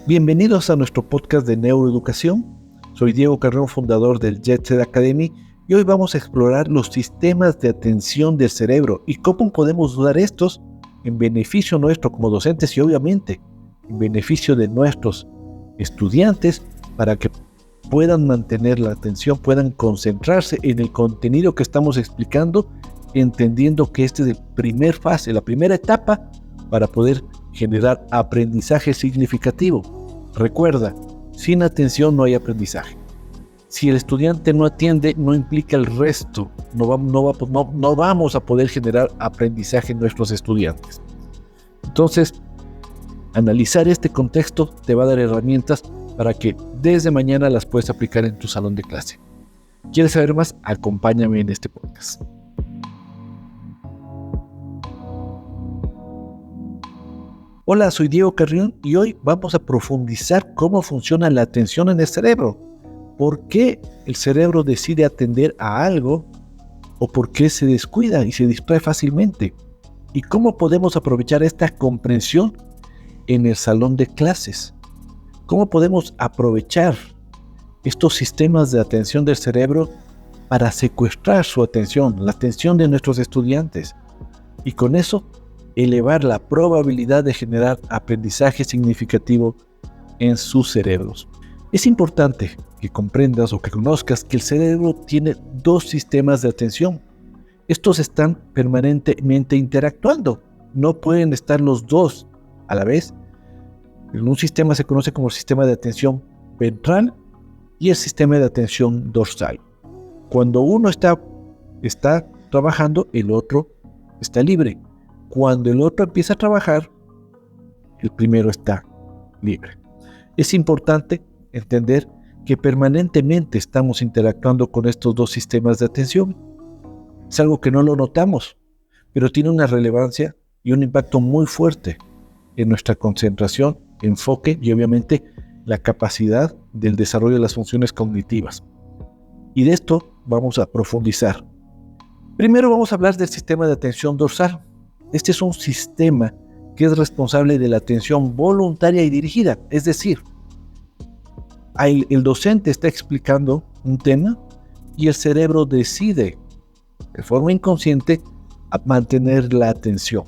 Bienvenidos a nuestro podcast de neuroeducación. Soy Diego Carrión, fundador del Jet Set Academy, y hoy vamos a explorar los sistemas de atención del cerebro y cómo podemos usar estos en beneficio nuestro como docentes y obviamente en beneficio de nuestros estudiantes para que puedan mantener la atención, puedan concentrarse en el contenido que estamos explicando, entendiendo que esta es la primera fase, la primera etapa para poder generar aprendizaje significativo. Recuerda, sin atención no hay aprendizaje. Si el estudiante no atiende, no implica el resto. No vamos a poder generar aprendizaje en nuestros estudiantes. Entonces, analizar este contexto te va a dar herramientas para que desde mañana las puedas aplicar en tu salón de clase. ¿Quieres saber más? Acompáñame en este podcast. Hola, soy Diego Carrión y hoy vamos a profundizar cómo funciona la atención en el cerebro. ¿Por qué el cerebro decide atender a algo o por qué se descuida y se distrae fácilmente? ¿Y cómo podemos aprovechar esta comprensión en el salón de clases? ¿Cómo podemos aprovechar estos sistemas de atención del cerebro para secuestrar su atención, la atención de nuestros estudiantes? Y con eso elevar la probabilidad de generar aprendizaje significativo en sus cerebros. Es importante que comprendas o que conozcas que el cerebro tiene dos sistemas de atención. Estos están permanentemente interactuando. No pueden estar los dos a la vez. En un sistema se conoce como el sistema de atención ventral y el sistema de atención dorsal. Cuando uno está trabajando, el otro está libre. Cuando el otro empieza a trabajar, el primero está libre. Es importante entender que permanentemente estamos interactuando con estos dos sistemas de atención. Es algo que no lo notamos, pero tiene una relevancia y un impacto muy fuerte en nuestra concentración, enfoque y obviamente la capacidad del desarrollo de las funciones cognitivas. Y de esto vamos a profundizar. Primero vamos a hablar del sistema de atención dorsal. Este es un sistema que es responsable de la atención voluntaria y dirigida. Es decir, el docente está explicando un tema y el cerebro decide de forma inconsciente a mantener la atención.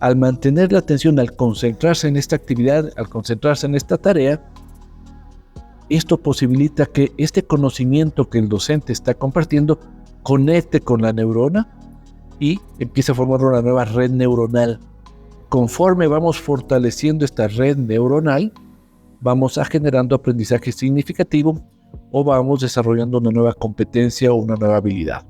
Al mantener la atención, al concentrarse en esta actividad, al concentrarse en esta tarea, esto posibilita que este conocimiento que el docente está compartiendo conecte con la neurona y empieza a formar una nueva red neuronal. Conforme vamos fortaleciendo esta red neuronal, vamos generando aprendizaje significativo o vamos desarrollando una nueva competencia o una nueva habilidad.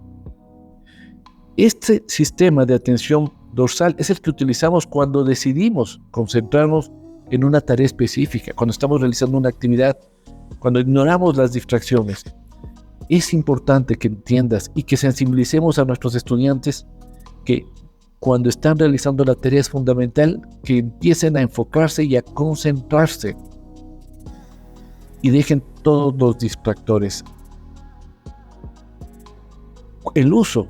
Este sistema de atención dorsal es el que utilizamos cuando decidimos concentrarnos en una tarea específica, cuando estamos realizando una actividad, cuando ignoramos las distracciones. Es importante que entiendas y que sensibilicemos a nuestros estudiantes que cuando están realizando la tarea es fundamental que empiecen a enfocarse y a concentrarse y dejen todos los distractores. El uso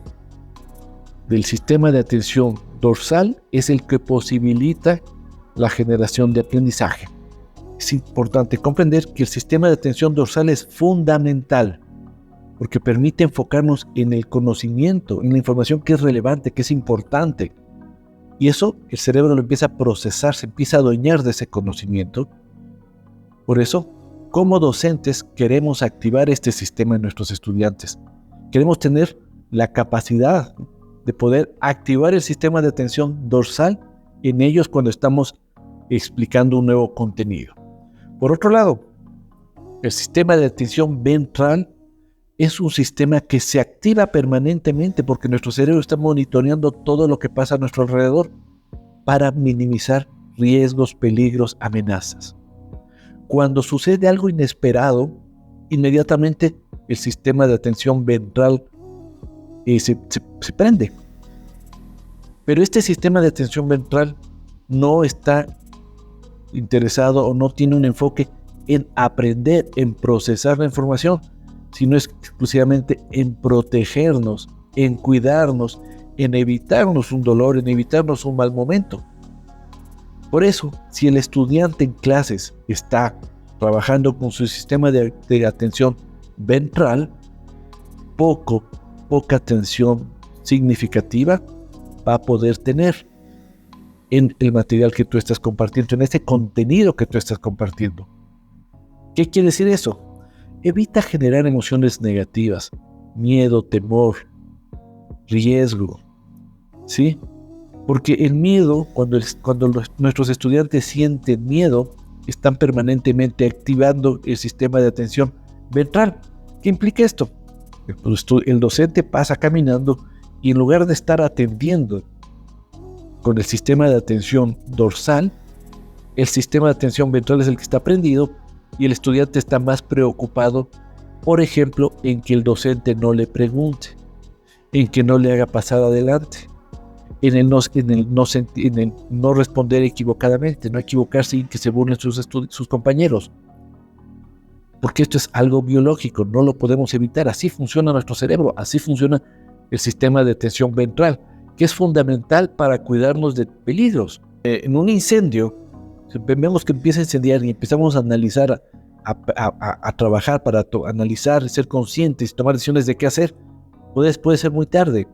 del sistema de atención dorsal es el que posibilita la generación de aprendizaje. Es importante comprender que el sistema de atención dorsal es fundamental porque permite enfocarnos en el conocimiento, en la información que es relevante, que es importante. Y eso el cerebro lo empieza a procesar, se empieza a adueñar de ese conocimiento. Por eso, como docentes, queremos activar este sistema en nuestros estudiantes. Queremos tener la capacidad de poder activar el sistema de atención dorsal en ellos cuando estamos explicando un nuevo contenido. Por otro lado, el sistema de atención ventral es un sistema que se activa permanentemente porque nuestro cerebro está monitoreando todo lo que pasa a nuestro alrededor para minimizar riesgos, peligros, amenazas. Cuando sucede algo inesperado, inmediatamente el sistema de atención ventral se prende. Pero este sistema de atención ventral no está interesado o no tiene un enfoque en aprender, en procesar la información, sino exclusivamente en protegernos, en cuidarnos, en evitarnos un dolor, en evitarnos un mal momento. Por eso, si el estudiante en clases está trabajando con su sistema de atención ventral, poca atención significativa va a poder tener en el material que tú estás compartiendo, en ese contenido que tú estás compartiendo. ¿Qué quiere decir eso? Evita generar emociones negativas, miedo, temor, riesgo, ¿sí? Porque el miedo, cuando nuestros estudiantes sienten miedo, están permanentemente activando el sistema de atención ventral. ¿Qué implica esto? El docente pasa caminando y en lugar de estar atendiendo con el sistema de atención dorsal, el sistema de atención ventral es el que está prendido y el estudiante está más preocupado, por ejemplo, en que el docente no le pregunte, en que no le haga pasar adelante, en el no responder equivocadamente, no equivocarse y que se burlen sus compañeros. Porque esto es algo biológico, no lo podemos evitar. Así funciona nuestro cerebro, así funciona el sistema de atención ventral, que es fundamental para cuidarnos de peligros. En un incendio, vemos que empieza a incendiar y empezamos a analizar, a trabajar para analizar, ser conscientes y tomar decisiones de qué hacer, puede ser muy tarde.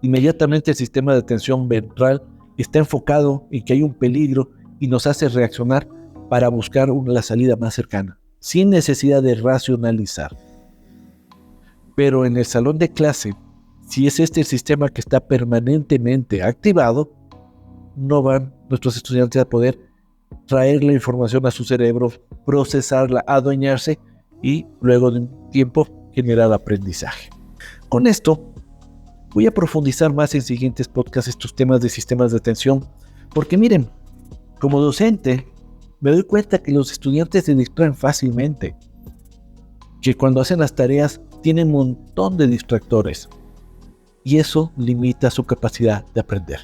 Inmediatamente el sistema de atención ventral está enfocado en que hay un peligro y nos hace reaccionar para buscar la salida más cercana, sin necesidad de racionalizar. Pero en el salón de clase, si es este el sistema que está permanentemente activado, no van nuestros estudiantes a poder traer la información a su cerebro, procesarla, adueñarse y luego de un tiempo generar aprendizaje. Con esto voy a profundizar más en siguientes podcasts estos temas de sistemas de atención, porque miren, como docente me doy cuenta que los estudiantes se distraen fácilmente, que cuando hacen las tareas tienen un montón de distractores y eso limita su capacidad de aprender.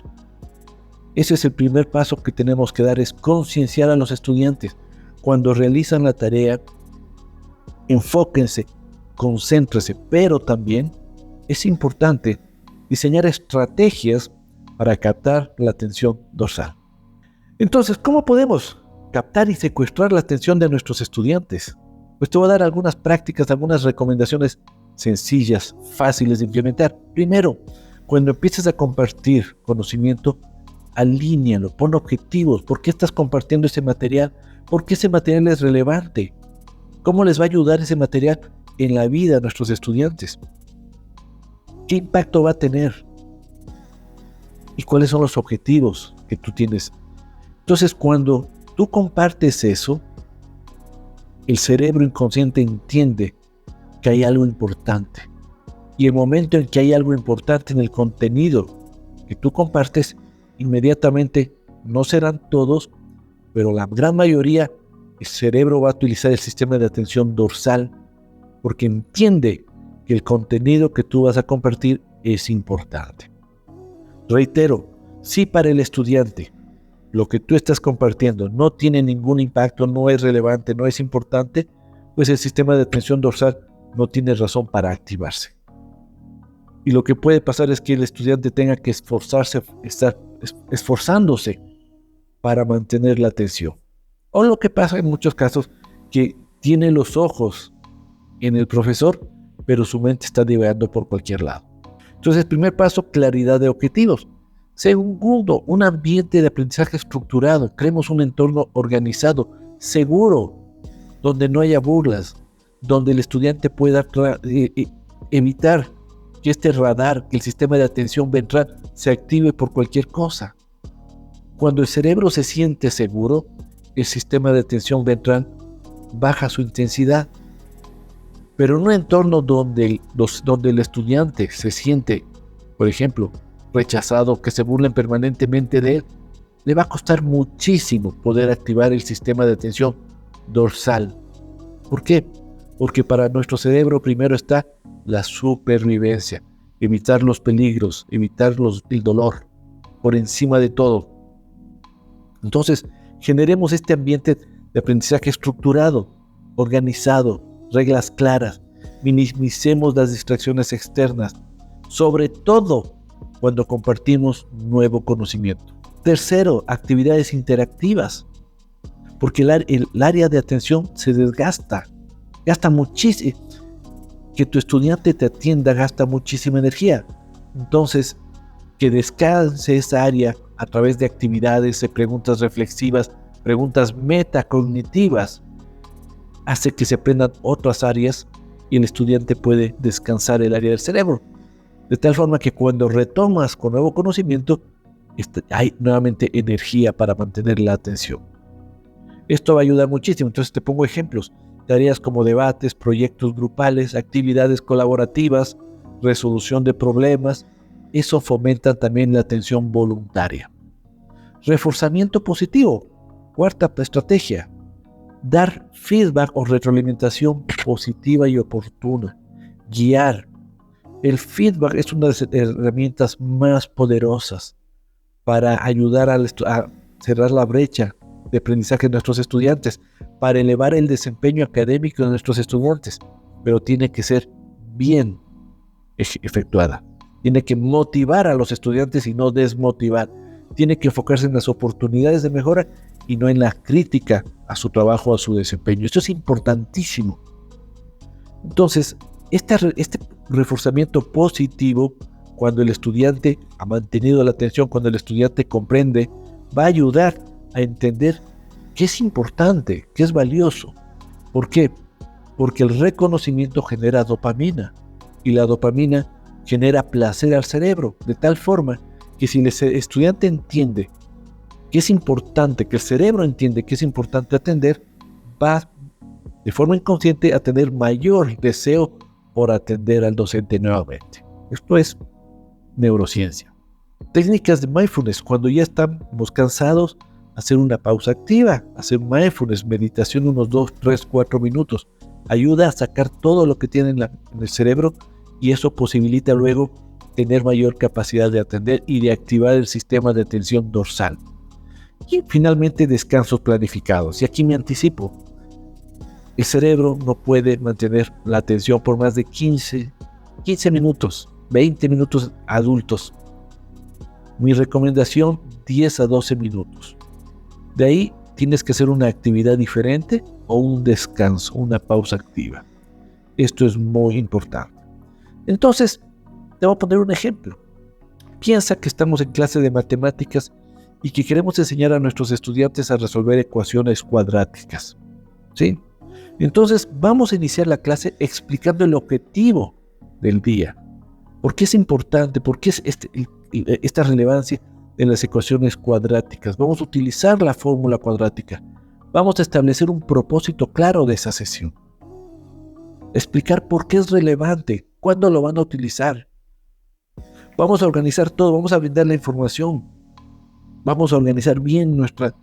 Ese es el primer paso que tenemos que dar, es concienciar a los estudiantes. Cuando realizan la tarea, enfóquense, concéntrense, pero también es importante diseñar estrategias para captar la atención dorsal. Entonces, ¿cómo podemos captar y secuestrar la atención de nuestros estudiantes? Pues te voy a dar algunas prácticas, algunas recomendaciones sencillas, fáciles de implementar. Primero, cuando empieces a compartir conocimiento, alíñalo, pon objetivos. ¿Por qué estás compartiendo ese material? ¿Por qué ese material es relevante? ¿Cómo les va a ayudar ese material en la vida de nuestros estudiantes? ¿Qué impacto va a tener? ¿Y cuáles son los objetivos que tú tienes? Entonces, cuando tú compartes eso, el cerebro inconsciente entiende que hay algo importante. Y el momento en que hay algo importante en el contenido que tú compartes, inmediatamente, no serán todos, pero la gran mayoría, el cerebro va a utilizar el sistema de atención dorsal porque entiende que el contenido que tú vas a compartir es importante. Reitero, si para el estudiante lo que tú estás compartiendo no tiene ningún impacto, no es relevante, no es importante, pues el sistema de atención dorsal no tiene razón para activarse. Y lo que puede pasar es que el estudiante tenga que estar esforzándose para mantener la atención. O lo que pasa en muchos casos, que tiene los ojos en el profesor, pero su mente está divagando por cualquier lado. Entonces, primer paso, claridad de objetivos. Segundo, un ambiente de aprendizaje estructurado. Creemos un entorno organizado, seguro, donde no haya burlas, donde el estudiante pueda evitar que este radar, que el sistema de atención ventral se active por cualquier cosa. Cuando el cerebro se siente seguro, el sistema de atención ventral baja su intensidad. Pero en un entorno donde el estudiante se siente, por ejemplo, rechazado, que se burlen permanentemente de él, le va a costar muchísimo poder activar el sistema de atención dorsal. ¿Por qué? Porque para nuestro cerebro primero está la supervivencia, evitar los peligros, evitar el dolor, por encima de todo. Entonces, generemos este ambiente de aprendizaje estructurado, organizado, reglas claras, minimicemos las distracciones externas, sobre todo cuando compartimos nuevo conocimiento. Tercero, actividades interactivas, porque el área de atención se desgasta, gasta muchísimo. Que tu estudiante te atienda gasta muchísima energía. Entonces, que descanse esa área a través de actividades, de preguntas reflexivas, preguntas metacognitivas, hace que se aprendan otras áreas y el estudiante puede descansar el área del cerebro. De tal forma que cuando retomas con nuevo conocimiento, hay nuevamente energía para mantener la atención. Esto va a ayudar muchísimo. Entonces te pongo ejemplos. Tareas como debates, proyectos grupales, actividades colaborativas, resolución de problemas. Eso fomenta también la atención voluntaria. Reforzamiento positivo. Cuarta estrategia. Dar feedback o retroalimentación positiva y oportuna. Guiar. El feedback es una de las herramientas más poderosas para ayudar a cerrar la brecha de aprendizaje de nuestros estudiantes, para elevar el desempeño académico de nuestros estudiantes, pero tiene que ser bien efectuada. Tiene que motivar a los estudiantes y no desmotivar. Tiene que enfocarse en las oportunidades de mejora y no en la crítica a su trabajo, a su desempeño. Esto es importantísimo. Entonces, este reforzamiento positivo, cuando el estudiante ha mantenido la atención, cuando el estudiante comprende, va a ayudar a entender qué es importante, qué es valioso. ¿Por qué? Porque el reconocimiento genera dopamina y la dopamina genera placer al cerebro, de tal forma que si el estudiante entiende que es importante, que el cerebro entiende que es importante atender, va de forma inconsciente a tener mayor deseo por atender al docente nuevamente. Esto es neurociencia. Técnicas de mindfulness, cuando ya estamos cansados, hacer una pausa activa, hacer mindfulness, meditación unos 2, 3, 4 minutos, ayuda a sacar todo lo que tiene en el cerebro y eso posibilita luego tener mayor capacidad de atender y de activar el sistema de atención dorsal. Y finalmente descansos planificados. Y aquí me anticipo. El cerebro no puede mantener la atención por más de 15 minutos, 20 minutos adultos. Mi recomendación, 10 a 12 minutos. De ahí tienes que hacer una actividad diferente o un descanso, una pausa activa. Esto es muy importante. Entonces, te voy a poner un ejemplo. Piensa que estamos en clase de matemáticas y que queremos enseñar a nuestros estudiantes a resolver ecuaciones cuadráticas. ¿Sí? Entonces, vamos a iniciar la clase explicando el objetivo del día. ¿Por qué es importante? ¿Por qué es esta relevancia de las ecuaciones cuadráticas? Vamos a utilizar la fórmula cuadrática. Vamos a establecer un propósito claro de esa sesión. Explicar por qué es relevante, cuándo lo van a utilizar. Vamos a organizar todo, vamos a brindar la información. Vamos a organizar bien nuestra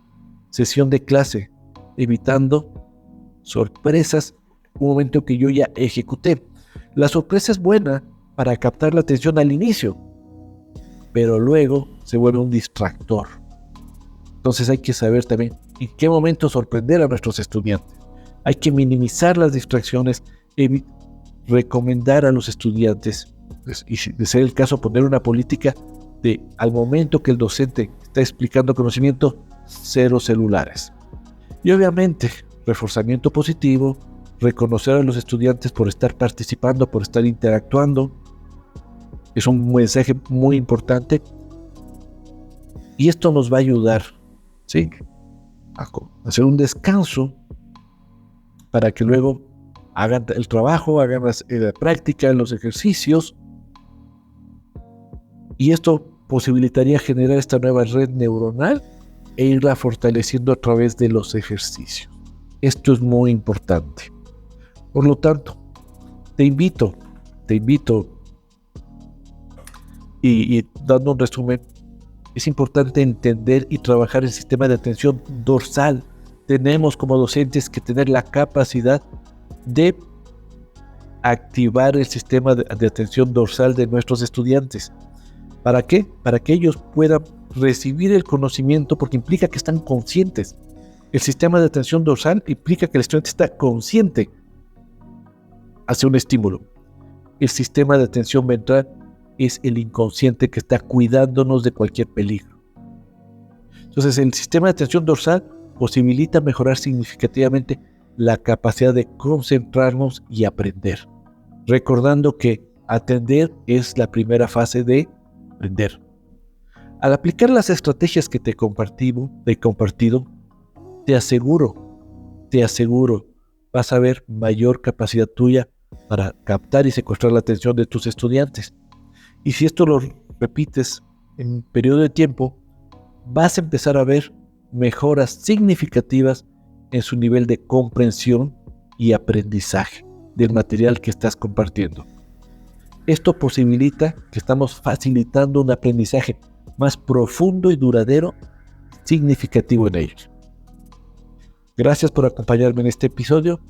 sesión de clase, evitando sorpresas, un momento que yo ya ejecuté. La sorpresa es buena para captar la atención al inicio, pero luego se vuelve un distractor. Entonces hay que saber también en qué momento sorprender a nuestros estudiantes. Hay que minimizar las distracciones, recomendar a los estudiantes, y si de ser el caso, poner una política de al momento que el docente está explicando conocimiento, 0 celulares. Y obviamente, reforzamiento positivo, reconocer a los estudiantes por estar participando, por estar interactuando. Es un mensaje muy importante. Y esto nos va a ayudar, ¿sí?, a hacer un descanso para que luego hagan el trabajo, hagan la práctica, los ejercicios. Y esto posibilitaría generar esta nueva red neuronal e irla fortaleciendo a través de los ejercicios. Esto es muy importante. Por lo tanto, te invito y dando un resumen, es importante entender y trabajar el sistema de atención dorsal. Tenemos como docentes que tener la capacidad de activar el sistema de atención dorsal de nuestros estudiantes. ¿Para qué? Para que ellos puedan recibir el conocimiento, porque implica que están conscientes. El sistema de atención dorsal implica que el estudiante está consciente hacia un estímulo. El sistema de atención ventral es el inconsciente que está cuidándonos de cualquier peligro. Entonces, el sistema de atención dorsal posibilita mejorar significativamente la capacidad de concentrarnos y aprender, recordando que atender es la primera fase de aprender. Al aplicar las estrategias que te he compartido, te aseguro, vas a ver mayor capacidad tuya para captar y secuestrar la atención de tus estudiantes. Y si esto lo repites en un periodo de tiempo, vas a empezar a ver mejoras significativas en su nivel de comprensión y aprendizaje del material que estás compartiendo. Esto posibilita que estamos facilitando un aprendizaje más profundo y duradero, significativo en ellos. Gracias por acompañarme en este episodio.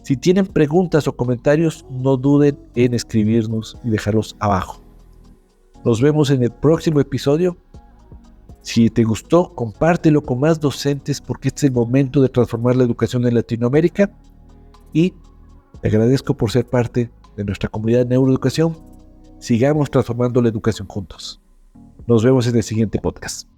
Si tienen preguntas o comentarios, no duden en escribirnos y dejarlos abajo. Nos vemos en el próximo episodio. Si te gustó, compártelo con más docentes porque este es el momento de transformar la educación en Latinoamérica. Y te agradezco por ser parte de nuestra comunidad de neuroeducación. Sigamos transformando la educación juntos. Nos vemos en el siguiente podcast.